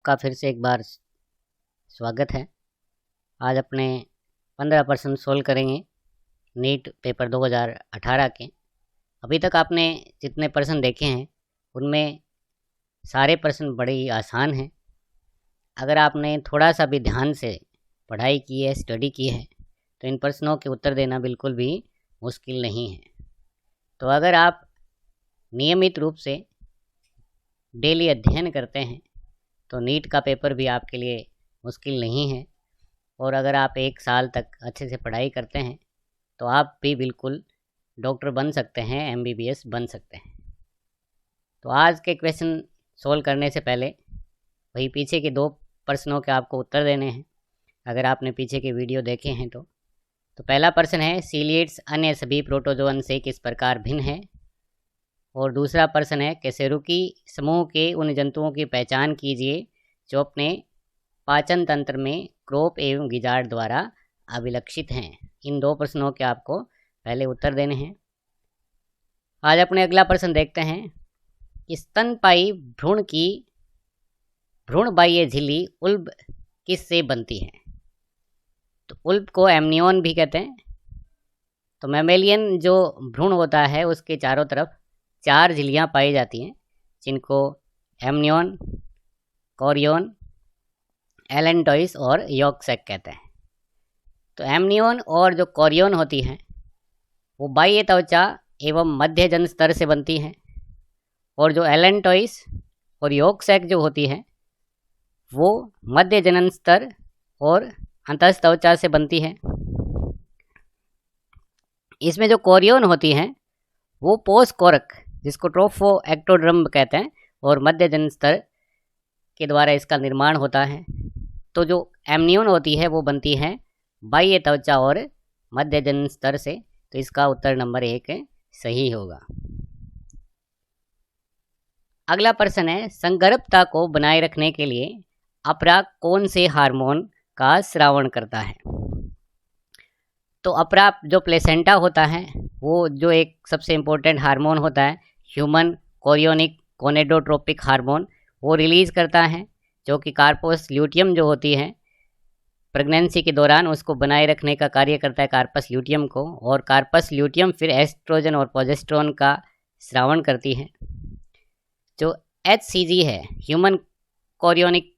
आपका फिर से एक बार स्वागत है। आज अपने 15% सोल्व करेंगे नीट पेपर 2018 के। अभी तक आपने जितने प्रश्न देखे हैं उनमें सारे प्रश्न बड़े ही आसान हैं। अगर आपने थोड़ा सा भी ध्यान से पढ़ाई की है, स्टडी की है, तो इन प्रश्नों के उत्तर देना बिल्कुल भी मुश्किल नहीं है। तो अगर आप नियमित रूप से डेली अध्ययन करते हैं तो नीट का पेपर भी आपके लिए मुश्किल नहीं है। और अगर आप 1 साल तक अच्छे से पढ़ाई करते हैं तो आप भी बिल्कुल डॉक्टर बन सकते हैं, MBBS बन सकते हैं। तो आज के क्वेश्चन सोल्व करने से पहले वही पीछे के 2 प्रश्नों के आपको उत्तर देने हैं। अगर आपने पीछे के वीडियो देखे हैं तो पहला प्रश्न है, सीलिएट्स अन्य सभी प्रोटोजोअन से किस प्रकार भिन्न है। और दूसरा प्रश्न है, कशेरुकी समूह के उन जंतुओं की पहचान कीजिए जो अपने पाचन तंत्र में क्रोप एवं गिजार्ड द्वारा अभिलक्षित हैं। इन 2 प्रश्नों के आपको पहले उत्तर देने हैं। आज अपने अगला प्रश्न देखते हैं, स्तनपायी भ्रूण की भ्रूणबाह्य झिल्ली उल्ब किस से बनती है। तो उल्ब को एमनियोन भी कहते हैं। तो मैमेलियन जो भ्रूण होता है उसके चारों तरफ 4 झिल्लियाँ पाई जाती हैं, जिनको एमनियोन, कोरियोन, एलेंटोइस और यॉर्कसैक कहते हैं। तो एमनियोन और जो कोरियोन होती हैं वो बाह्य त्वचा एवं मध्य जन स्तर से बनती हैं, और जो एलेंटोइस और यॉर्कसैक जो होती हैं वो मध्य जनन स्तर और अंतस्थ त्वचा से बनती है। इसमें जो कोरियोन होती हैं वो पोस्कोरक, जिसको ट्रोफो एक्टोड्रम कहते हैं, और मध्य जन स्तर के द्वारा इसका निर्माण होता है। तो जो एमनियोन होती है वो बनती है बाह्य त्वचा और मध्य जन स्तर से। तो इसका उत्तर नंबर 1 सही होगा। अगला प्रश्न है, संगर्भता को बनाए रखने के लिए अपराग कौन से हार्मोन का स्रावण करता है। तो अपराग जो प्लेसेंटा होता है वो जो एक सबसे इम्पोर्टेंट हार्मोन होता है, ह्यूमन कोरियोनिक गोनेडोट्रोपिक हार्मोन, वो रिलीज़ करता है, जो कि कार्पस ल्यूटियम जो होती है प्रेगनेंसी के दौरान उसको बनाए रखने का कार्य करता है, कार्पस ल्यूटियम को। और कार्पस ल्यूटियम फिर एस्ट्रोजन और प्रोजेस्टेरोन का स्रावण करती है। जो HCG है, ह्यूमन कोरियोनिक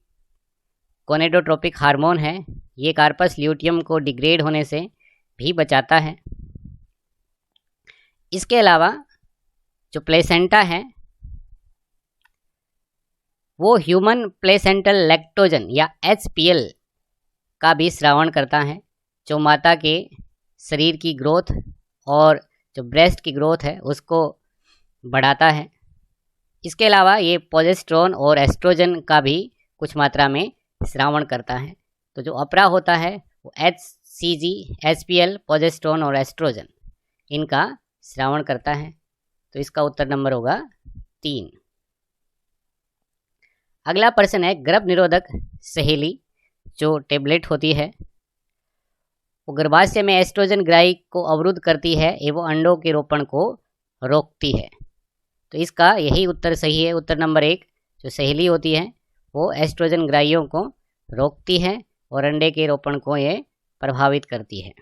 गोनेडोट्रोपिक हार्मोन है, ये कार्पस ल्यूटियम को डिग्रेड होने से भी बचाता है। इसके अलावा जो प्लेसेंटा है वो ह्यूमन प्लेसेंटल लैक्टोजन या HPL का भी स्रावण करता है, जो माता के शरीर की ग्रोथ और जो ब्रेस्ट की ग्रोथ है उसको बढ़ाता है। इसके अलावा ये प्रोजेस्टेरोन और एस्ट्रोजन का भी कुछ मात्रा में स्रावण करता है। तो जो अपरा होता है वो HCG, HPL, प्रोजेस्टेरोन और एस्ट्रोजन इनका स्रावण करता है। तो इसका उत्तर नंबर होगा 3। अगला प्रश्न है, गर्भ निरोधक सहेली जो टेबलेट होती है वो गर्भाशय में एस्ट्रोजन ग्राही को अवरुद्ध करती है एवं अंडों के रोपण को रोकती है। तो इसका यही उत्तर सही है। उत्तर नंबर 1, जो सहेली होती है वो एस्ट्रोजन ग्राहियों को रोकती है और अंडे के रोपण को ये प्रभावित करती है।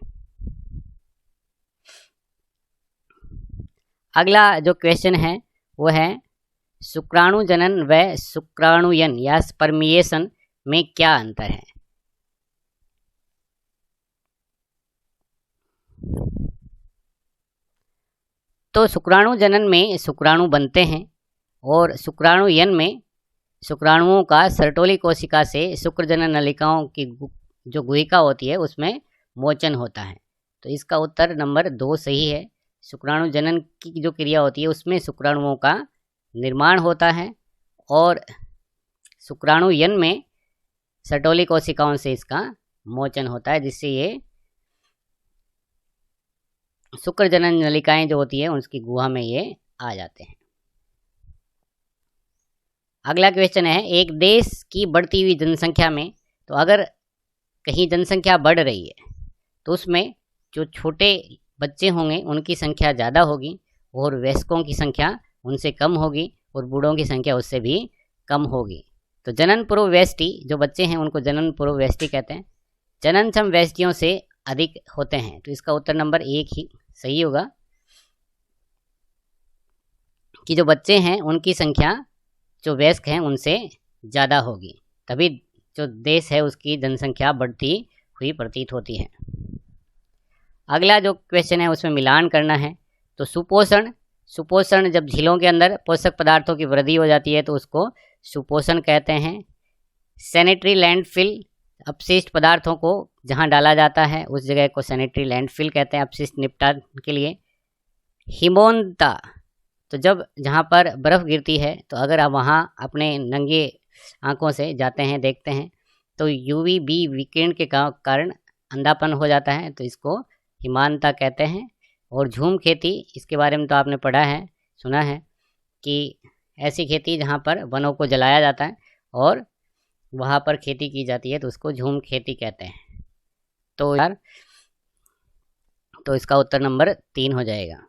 अगला जो क्वेश्चन है वो है, शुक्राणु जनन व शुक्राणुयन या स्पर्मिएशन में क्या अंतर है। तो शुक्राणु जनन में शुक्राणु बनते हैं और शुक्राणुयन में शुक्राणुओं का सर्टोली कोशिका से शुक्रजनन नलिकाओं की जो गुहिका होती है उसमें मोचन होता है। तो इसका उत्तर नंबर 2 सही है। शुक्राणु जनन की जो क्रिया होती है उसमें शुक्राणुओं का निर्माण होता है और शुक्राणुयन में सर्टोली कोशिकाओं से इसका मोचन होता है, जिससे ये शुक्रजनन नलिकाएं जो होती है उसकी गुहा में ये आ जाते हैं। अगला क्वेश्चन है, एक देश की बढ़ती हुई जनसंख्या में, तो अगर कहीं जनसंख्या बढ़ रही है तो उसमें जो छोटे बच्चे होंगे उनकी संख्या ज़्यादा होगी और वयस्कों की संख्या उनसे कम होगी और बूढ़ों की संख्या उससे भी कम होगी। तो जनन पूर्व व्यष्टि जो बच्चे हैं उनको जनन पूर्व व्यष्टि कहते हैं। जननक्षम व्यष्टियों से अधिक होते हैं, तो इसका उत्तर नंबर 1 ही सही होगा कि जो बच्चे हैं उनकी संख्या जो वयस्क हैं उनसे ज़्यादा होगी, तभी जो देश है उसकी जनसंख्या बढ़ती हुई प्रतीत होती है। अगला जो क्वेश्चन है उसमें मिलान करना है। तो सुपोषण जब झीलों के अंदर पोषक पदार्थों की वृद्धि हो जाती है तो उसको सुपोषण कहते हैं। सैनिटरी लैंडफिल अपशिष्ट पदार्थों को जहां डाला जाता है उस जगह को सैनिटरी लैंडफिल कहते हैं अपशिष्ट निपटान के लिए। हिमोन्ता, तो जब जहाँ पर बर्फ़ गिरती है तो अगर आप वहाँ अपने नंगे आँखों से जाते हैं देखते हैं तो UVB विकिरण के कारण अंधापन हो जाता है, तो इसको हिमानता कहते हैं। और झूम खेती, इसके बारे में तो आपने पढ़ा है, सुना है कि ऐसी खेती जहाँ पर वनों को जलाया जाता है और वहाँ पर खेती की जाती है तो उसको झूम खेती कहते हैं। तो यार इसका उत्तर नंबर 3 हो जाएगा।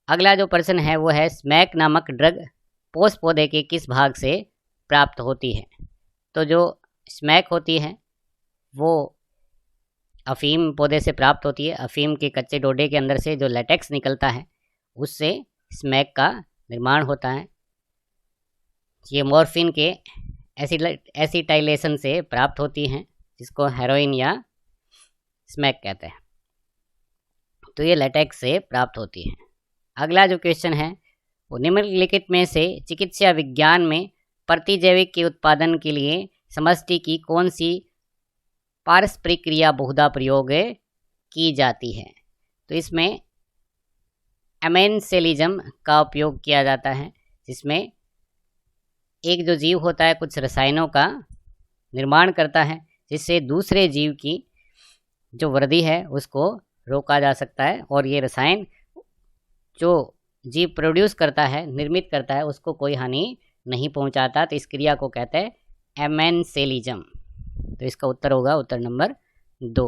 अगला जो प्रश्न है वो है स्मैक नामक ड्रग पोष पौधे के किस भाग से प्राप्त होती है। तो जो स्मैक होती है वो अफीम पौधे से प्राप्त होती है। अफीम के कच्चे डोडे के अंदर से जो लेटेक्स निकलता है उससे स्मैक का निर्माण होता है। ये मॉर्फिन के एसिटाइलेशन से प्राप्त होती हैं जिसको हेरोइन या स्मैक कहते हैं। तो ये लेटेक्स से प्राप्त होती है। अगला जो क्वेश्चन है वो निम्नलिखित में से चिकित्सा विज्ञान में प्रतिजैविक के उत्पादन के लिए समष्टि की कौन सी पारस्परिक क्रिया बहुधा प्रयोग की जाती है। तो इसमें एमेंसेलिज्म का उपयोग किया जाता है, जिसमें एक जो जीव होता है कुछ रसायनों का निर्माण करता है जिससे दूसरे जीव की जो वृद्धि है उसको रोका जा सकता है, और ये रसायन जो जीव प्रोड्यूस करता है, निर्मित करता है, उसको कोई हानि नहीं पहुंचाता। तो इस क्रिया को कहते हैं एमेंसेलिज्म। तो इसका उत्तर होगा उत्तर नंबर 2।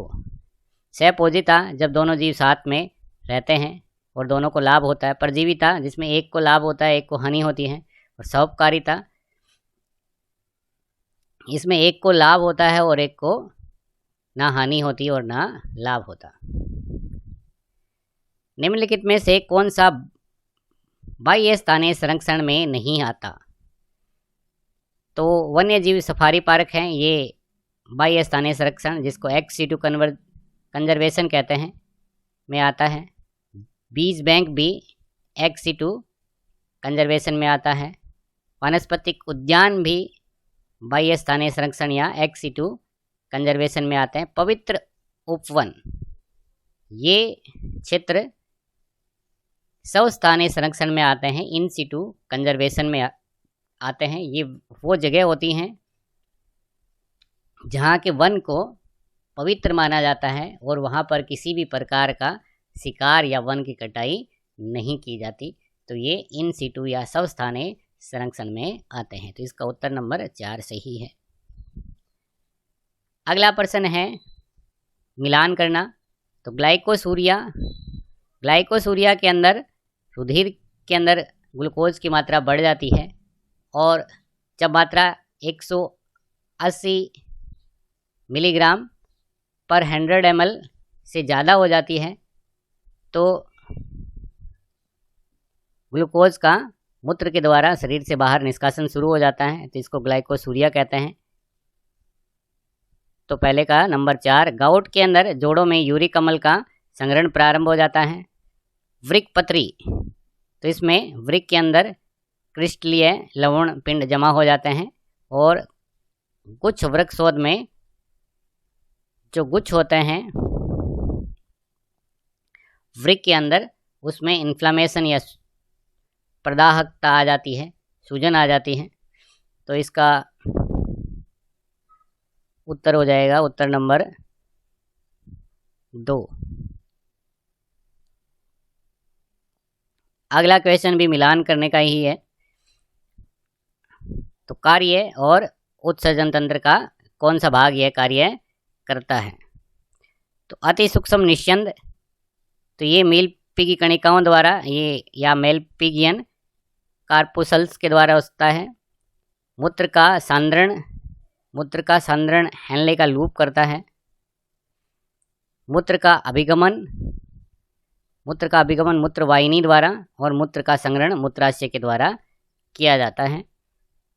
सहपोजिता, जब दोनों जीव साथ में रहते हैं और दोनों को लाभ होता है। परजीविता, जिसमें एक को लाभ होता है एक को हानि होती है। और सौपकारिता, इसमें एक को लाभ होता है और एक को ना हानि होती और ना लाभ होता। निम्नलिखित में से कौन सा बाह्य स्थानीय संरक्षण में नहीं आता। तो वन्य जीव सफारी पार्क हैं, ये बाह्य स्थानीय संरक्षण जिसको ex-situ कंजर्वेशन कहते हैं में आता है। बीज बैंक भी ex-situ कंजर्वेशन में आता है। वानस्पतिक उद्यान भी बाह्य स्थानीय संरक्षण या ex-situ कंजर्वेशन में आते हैं। पवित्र उपवन, ये क्षेत्र स्वस्थानीय संरक्षण में आते हैं, इन सिटू कंजर्वेशन में आते हैं। ये वो जगह होती हैं जहाँ के वन को पवित्र माना जाता है और वहाँ पर किसी भी प्रकार का शिकार या वन की कटाई नहीं की जाती। तो ये इन सिटू या स्वस्थानीय संरक्षण में आते हैं। तो इसका उत्तर नंबर 4 सही है। अगला प्रश्न है मिलान करना। तो ग्लाइकोसूरिया के अंदर रुधिर के अंदर ग्लूकोज की मात्रा बढ़ जाती है, और जब मात्रा 180 मिलीग्राम पर 100 ml से ज़्यादा हो जाती है तो ग्लूकोज का मूत्र के द्वारा शरीर से बाहर निष्कासन शुरू हो जाता है। तो इसको ग्लाइकोसूरिया कहते हैं। तो पहले का नंबर 4, गाउट के अंदर जोड़ों में यूरिक अम्ल का संग्रहण प्रारंभ हो जाता है। वृक्कपत्री, तो इसमें वृक्क के अंदर क्रिस्टलीय लवण पिंड जमा हो जाते हैं, और गुच्छ वृक्षशोध में जो गुच्छ होते हैं वृक्क के अंदर उसमें इन्फ्लामेशन या प्रदाहकता आ जाती है, सूजन आ जाती है। तो इसका उत्तर हो जाएगा उत्तर नंबर 2। अगला क्वेश्चन भी मिलान करने का ही है। तो कार्य और उत्सर्जन तंत्र का कौन सा भाग यह कार्य करता है। तो अति सूक्ष्म निस्यंद, तो ये मेलपिगी कणिकाओं द्वारा ये या मेलपिगियन कार्पुसल्स के द्वारा होता है। मूत्र का सांद्रण हेनले का लूप करता है। मूत्र का अभिगमन मूत्रवाहिनी द्वारा और मूत्र का संग्रहण मूत्राशय के द्वारा किया जाता है।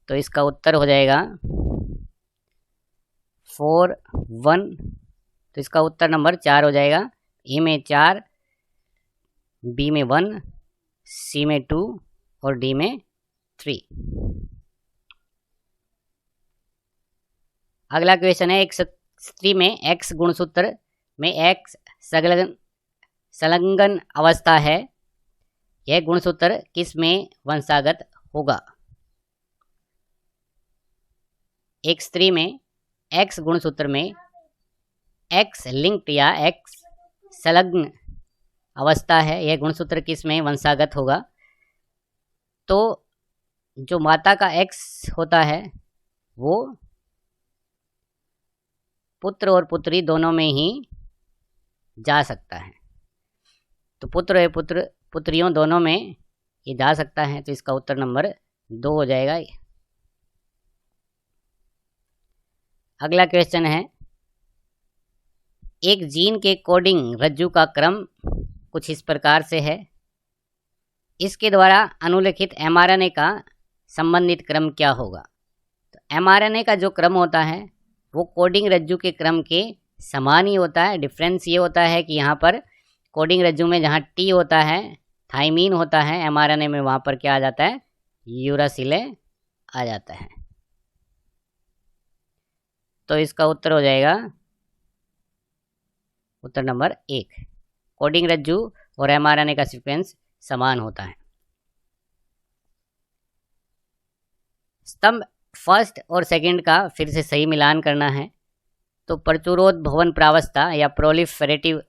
तो इसका उत्तर हो जाएगा 4(1). तो इसका उत्तर नंबर 4 हो जाएगा। ए में 4, बी में 1, सी में 2 और डी में 3। अगला क्वेश्चन है, एक स्त्री में एक्स गुणसूत्र में एक्स संलग्न अवस्था है, यह गुणसूत्र किस में वंशागत होगा? एक स्त्री में एक्स गुणसूत्र में एक्स लिंक्ड या एक्स संलग्न अवस्था है, यह गुणसूत्र किस में वंशागत होगा? तो जो माता का एक्स होता है वो पुत्र और पुत्री दोनों में ही जा सकता है। तो पुत्र और पुत्रियों दोनों में ये जा सकता है। तो इसका उत्तर नंबर 2 हो जाएगा। अगला क्वेश्चन है, एक जीन के कोडिंग रज्जु का क्रम कुछ इस प्रकार से है, इसके द्वारा अनुलेखित एमआरएनए का संबंधित क्रम क्या होगा? तो एमआरएनए का जो क्रम होता है वो कोडिंग रज्जु के क्रम के समान ही होता है। डिफरेंस ये होता है कि यहाँ पर कोडिंग रज्जु में जहाँ टी होता है, थाइमीन होता है, एमआरएनए में वहाँ पर क्या आ जाता है? यूरासिल आ जाता है। तो इसका उत्तर हो जाएगा उत्तर नंबर 1। कोडिंग रज्जु और एमआरएनए का सीक्वेंस समान होता है। स्तंभ फर्स्ट और सेकंड का फिर से सही मिलान करना है। तो प्रचुरोद्भवन प्रावस्था या प्रोलिफरेटिव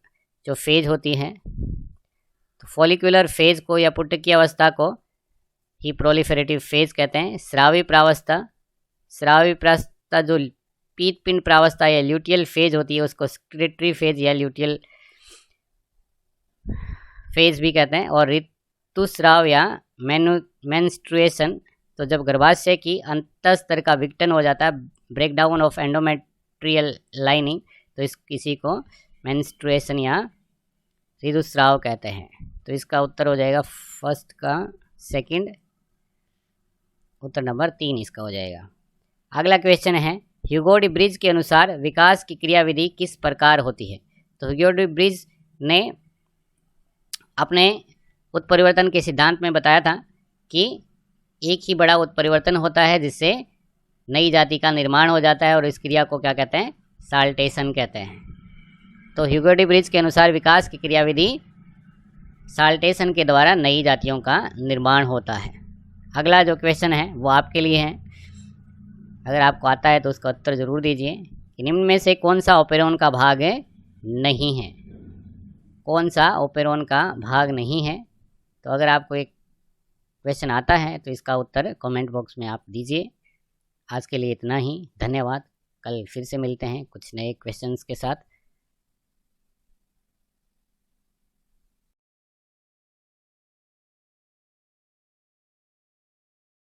जो फेज होती है, तो फॉलिकुलर फेज को या पुटकी अवस्था को ही प्रोलिफरेटिव फेज कहते हैं। स्रावी प्रावस्था जो पीत पिंड प्रावस्था या ल्यूटियल फेज होती है उसको स्क्रिटरी फेज या ल्यूटियल फेज भी कहते हैं। और ऋतुस्राव या मेंस्ट्रुएशन, तो जब गर्भाशय की अंतस्तर का विघटन हो जाता है, ब्रेकडाउन ऑफ एंडोमेट्रियल लाइनिंग, तो किसी को मेंस्ट्रुएशन या ऋतुस्राव कहते हैं। तो इसका उत्तर हो जाएगा फर्स्ट का सेकंड, उत्तर नंबर 3 इसका हो जाएगा। अगला क्वेश्चन है, ह्यूगो डी ब्रिज के अनुसार विकास की क्रियाविधि किस प्रकार होती है? तो ह्यूगो डी ब्रिज ने अपने उत्परिवर्तन के सिद्धांत में बताया था कि एक ही बड़ा उत्परिवर्तन होता है जिससे नई जाति का निर्माण हो जाता है और इस क्रिया को क्या कहते हैं? साल्टेशन कहते हैं। तो ह्यूगो डी ब्रिज के अनुसार विकास की क्रियाविधि साल्टेशन के द्वारा नई जातियों का निर्माण होता है। अगला जो क्वेश्चन है वो आपके लिए है, अगर आपको आता है तो उसका उत्तर ज़रूर दीजिए कि निम्न में से कौन सा ओपेरॉन का भाग नहीं है? कौन सा ओपेरॉन का भाग नहीं है? तो अगर आपको एक क्वेश्चन आता है तो इसका उत्तर कमेंट बॉक्स में आप दीजिए। आज के लिए इतना ही, धन्यवाद। कल फिर से मिलते हैं कुछ नए क्वेश्चंस के साथ।